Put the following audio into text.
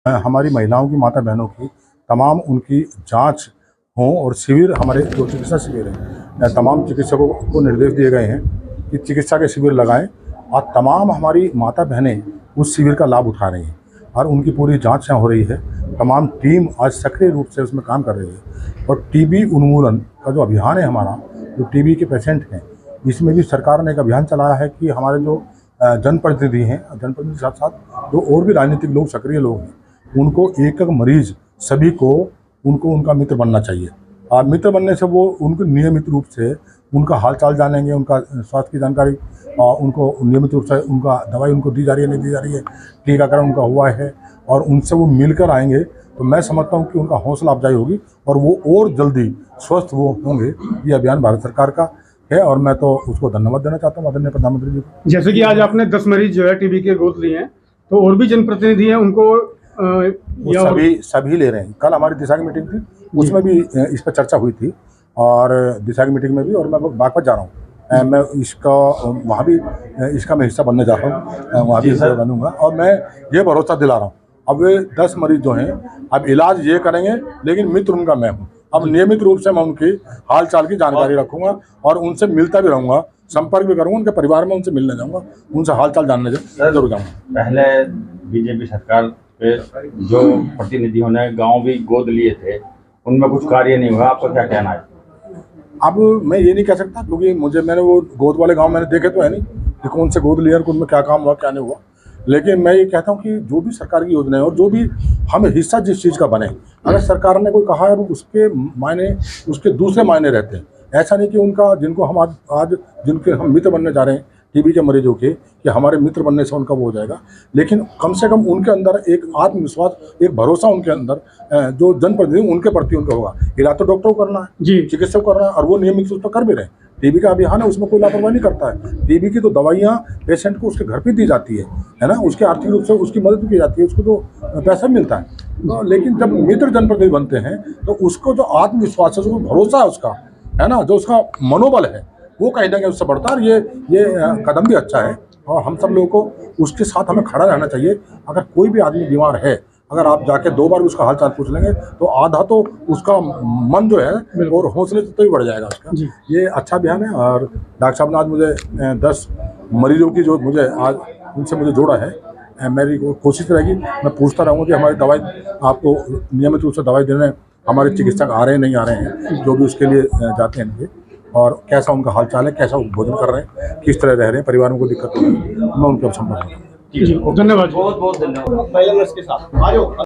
हमारी महिलाओं की, माता बहनों की तमाम उनकी जांच हो और शिविर, हमारे जो चिकित्सा शिविर हैं, तमाम चिकित्सकों को निर्देश दिए गए हैं कि चिकित्सा के शिविर लगाएं और तमाम हमारी माता बहनें उस शिविर का लाभ उठा रही हैं और उनकी पूरी जांच यहाँ हो रही है। तमाम टीम आज सक्रिय रूप से उसमें काम कर रही है और टीबी उन्मूलन का जो अभियान है हमारा, जो टीबी के पेशेंट हैं, इसमें भी सरकार ने एक अभियान चलाया है कि हमारे जो जनप्रतिनिधि हैं, जनप्रतिनिधि के साथ साथ जो और भी राजनीतिक लोग, सक्रिय लोग हैं, उनको एक एक मरीज सभी को उनको उनका मित्र बनना चाहिए। और मित्र बनने से वो उनको नियमित रूप से उनका हालचाल जानेंगे, उनका स्वास्थ्य की जानकारी, उनको नियमित रूप से उनका दवाई उनको दी जा रही है, नहीं दी जा रही है, टीकाकरण उनका हुआ है, और उनसे वो मिलकर आएंगे तो मैं समझता हूँ कि उनका हौसला अफजाई होगी और वो और जल्दी स्वस्थ वो होंगे। ये अभियान भारत सरकार का है और मैं तो उसको धन्यवाद देना चाहता हूँ आदरणीय प्रधानमंत्री जी को। जैसे कि आज आपने 10 मरीज जो है टीबी के गोद लिए हैं, तो और भी जनप्रतिनिधि हैं उनको सभी ले रहे हैं। कल हमारी दिशा की मीटिंग थी, उसमें भी इस पर चर्चा हुई थी और दिशा की मीटिंग में भी, और मैं बागपत जा रहा हूँ, मैं इसका वहाँ भी इसका मैं हिस्सा बनने जा रहा हूँ, वहाँ भी हिस्सा बनूंगा और मैं ये भरोसा दिला रहा हूँ। अब वे 10 मरीज जो हैं अब इलाज ये करेंगे, लेकिन मित्र उनका मैं हूँ। अब नियमित रूप से मैं उनकी हाल चाल की जानकारी रखूँगा और उनसे मिलता भी रहूँगा, संपर्क भी करूँगा, उनके परिवार में उनसे मिलने जाऊँगा, उनसे हाल चाल जानने जरूर जाऊँगा। पहले बीजेपी सरकार पे जो प्रतिनिधियों ने गांव भी गोद लिए थे, उनमें कुछ कार्य नहीं हुआ, आपको क्या कहना है? अब मैं ये नहीं कह सकता क्योंकि मैंने वो गोद वाले गांव मैंने देखे तो है नहीं कि कौन से गोद लिए और उनमें क्या काम हुआ, क्या नहीं हुआ। लेकिन मैं ये कहता हूँ कि जो भी सरकार की योजना है और जो भी हमें हिस्सा जिस चीज़ का बने, अगर सरकार ने कोई कहा है उसके मायने, उसके दूसरे मायने रहते हैं। ऐसा नहीं कि उनका, जिनको हम आज जिनके हम मित्र बनने जा रहे हैं टीबी के मरीजों के, कि हमारे मित्र बनने से उनका वो हो जाएगा, लेकिन कम से कम उनके अंदर एक आत्मविश्वास, एक भरोसा उनके अंदर जो जनप्रतिनिधि उनके प्रति उनका होगा। इलाज तो डॉक्टर को करना है जी, चिकित्सक को करना है, और वो नियमित रूप से कर भी रहे हैं। टीबी का अभियान है, उसमें कोई लापरवाही नहीं करता है। टीबी की तो दवाइयाँ पेशेंट को उसके घर पे दी जाती है ना, उसके आर्थिक रूप से उसकी मदद की जाती है, उसको तो पैसा मिलता है। तो लेकिन जब मित्र जनप्रतिनिधि बनते हैं तो उसको जो आत्मविश्वास है, उसको भरोसा है उसका, है ना, जो उसका मनोबल है, वो कहीं ना कहीं उससे बढ़ता है। ये कदम भी अच्छा है और हम सब लोगों को उसके साथ हमें खड़ा रहना चाहिए। अगर कोई भी आदमी बीमार है, अगर आप जाके 2 बार उसका हालचाल पूछ लेंगे तो आधा तो उसका मन जो है और हौसले तो ही बढ़ जाएगा उसका। ये अच्छा अभियान है और डॉक्टर साहब ने आज मुझे 10 मरीजों की जो मुझे आज उनसे मुझे जोड़ा है, मेरी कोशिश रहेगी, मैं पूछता रहूँगा कि हमारी दवाई, आपको नियमित रूप से दवाई देने हमारे चिकित्सक आ रहे हैं, नहीं आ रहे हैं, जो भी उसके लिए जाते हैं, और कैसा उनका हालचाल है, कैसा भोजन कर रहे हैं, किस तरह रह रहे हैं, परिवार में कोई दिक्कत नहीं है, मैं उनके संपर्क करूँगा। धन्यवाद, बहुत बहुत धन्यवाद।